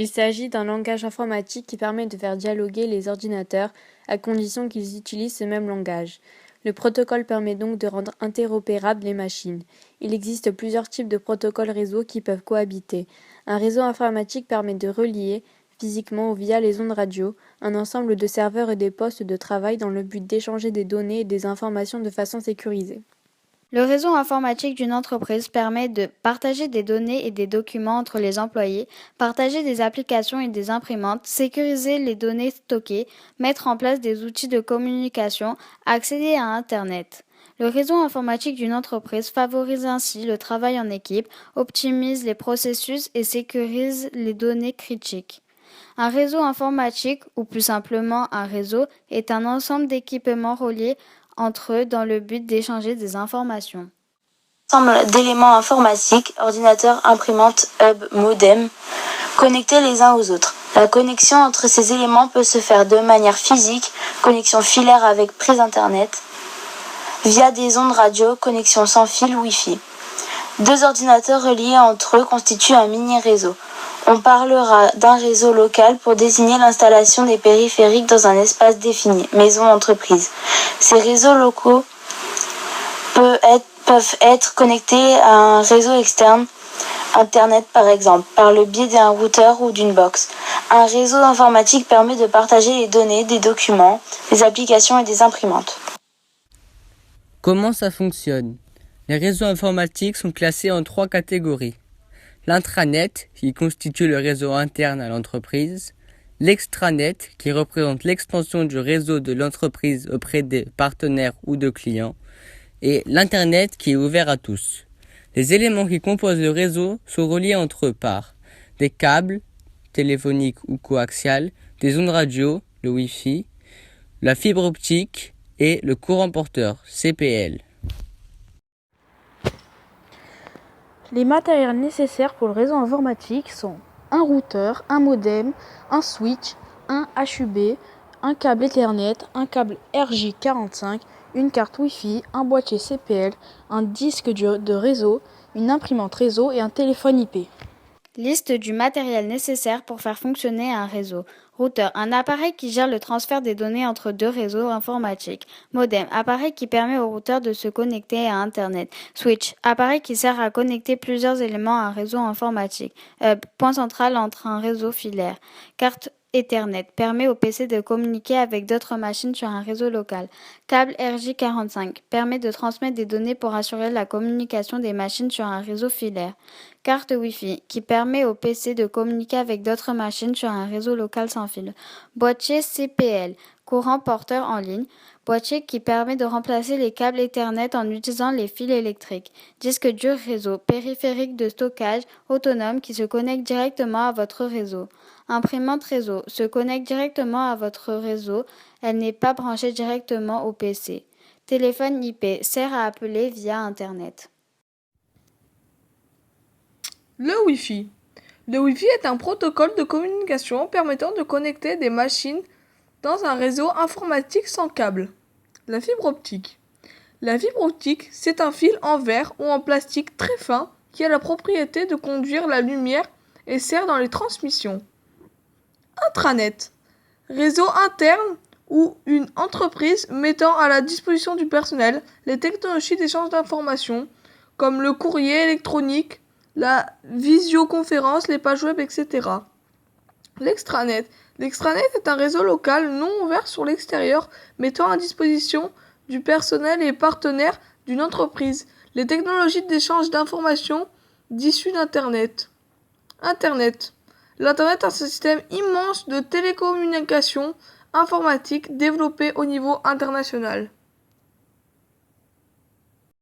Il s'agit d'un langage informatique qui permet de faire dialoguer les ordinateurs à condition qu'ils utilisent ce même langage. Le protocole permet donc de rendre interopérables les machines. Il existe plusieurs types de protocoles réseau qui peuvent cohabiter. Un réseau informatique permet de relier, physiquement ou via les ondes radio, un ensemble de serveurs et des postes de travail dans le but d'échanger des données et des informations de façon sécurisée. Le réseau informatique d'une entreprise permet de partager des données et des documents entre les employés, partager des applications et des imprimantes, sécuriser les données stockées, mettre en place des outils de communication, accéder à Internet. Le réseau informatique d'une entreprise favorise ainsi le travail en équipe, optimise les processus et sécurise les données critiques. Un réseau informatique, ou plus simplement un réseau, est un ensemble d'équipements reliés entre eux dans le but d'échanger des informations. Ensemble d'éléments informatiques, ordinateurs, imprimantes, hub, modem, connectés les uns aux autres. La connexion entre ces éléments peut se faire de manière physique, connexion filaire avec prise Internet, via des ondes radio, connexion sans fil Wi-Fi. Deux ordinateurs reliés entre eux constituent un mini-réseau. On parlera d'un réseau local pour désigner l'installation des périphériques dans un espace défini, maison, entreprise. Ces réseaux locaux peuvent être connectés à un réseau externe, Internet par exemple, par le biais d'un routeur ou d'une box. Un réseau informatique permet de partager les données, des documents, des applications et des imprimantes. Comment ça fonctionne ? Les réseaux informatiques sont classés en 3 catégories. L'intranet, qui constitue le réseau interne à l'entreprise, l'extranet, qui représente l'extension du réseau de l'entreprise auprès des partenaires ou de clients, et l'Internet, qui est ouvert à tous. Les éléments qui composent le réseau sont reliés entre eux par des câbles, téléphoniques ou coaxiales, des ondes radio, le Wi-Fi, la fibre optique et le courant porteur, CPL. Les matériels nécessaires pour le réseau informatique sont un routeur, un modem, un switch, un HUB, un câble Ethernet, un câble RJ45, une carte Wi-Fi, un boîtier CPL, un disque dur de réseau, une imprimante réseau et un téléphone IP. Liste du matériel nécessaire pour faire fonctionner un réseau. Routeur, un appareil qui gère le transfert des données entre deux réseaux informatiques. Modem, appareil qui permet au routeur de se connecter à Internet. Switch, appareil qui sert à connecter plusieurs éléments à un réseau informatique. Hub, point central entre un réseau filaire. Carte Ethernet permet au PC de communiquer avec d'autres machines sur un réseau local. Câble RJ45 permet de transmettre des données pour assurer la communication des machines sur un réseau filaire. Carte Wi-Fi qui permet au PC de communiquer avec d'autres machines sur un réseau local sans fil. Boîtier CPL, courant porteur en ligne. Boîtier qui permet de remplacer les câbles Ethernet en utilisant les fils électriques. Disque dur réseau, périphérique de stockage autonome qui se connecte directement à votre réseau. Imprimante réseau se connecte directement à votre réseau, elle n'est pas branchée directement au PC. Téléphone IP sert à appeler via Internet. Le Wi-Fi. Le Wi-Fi est un protocole de communication permettant de connecter des machines dans un réseau informatique sans câble. La fibre optique. La fibre optique, c'est un fil en verre ou en plastique très fin qui a la propriété de conduire la lumière et sert dans les transmissions. Intranet. Réseau interne ou une entreprise mettant à la disposition du personnel les technologies d'échange d'informations comme le courrier électronique, la visioconférence, les pages web, etc. L'extranet. L'extranet est un réseau local non ouvert sur l'extérieur mettant à disposition du personnel et partenaires d'une entreprise les technologies d'échange d'informations issues d'Internet. Internet. L'Internet est un système immense de télécommunications informatiques développé au niveau international.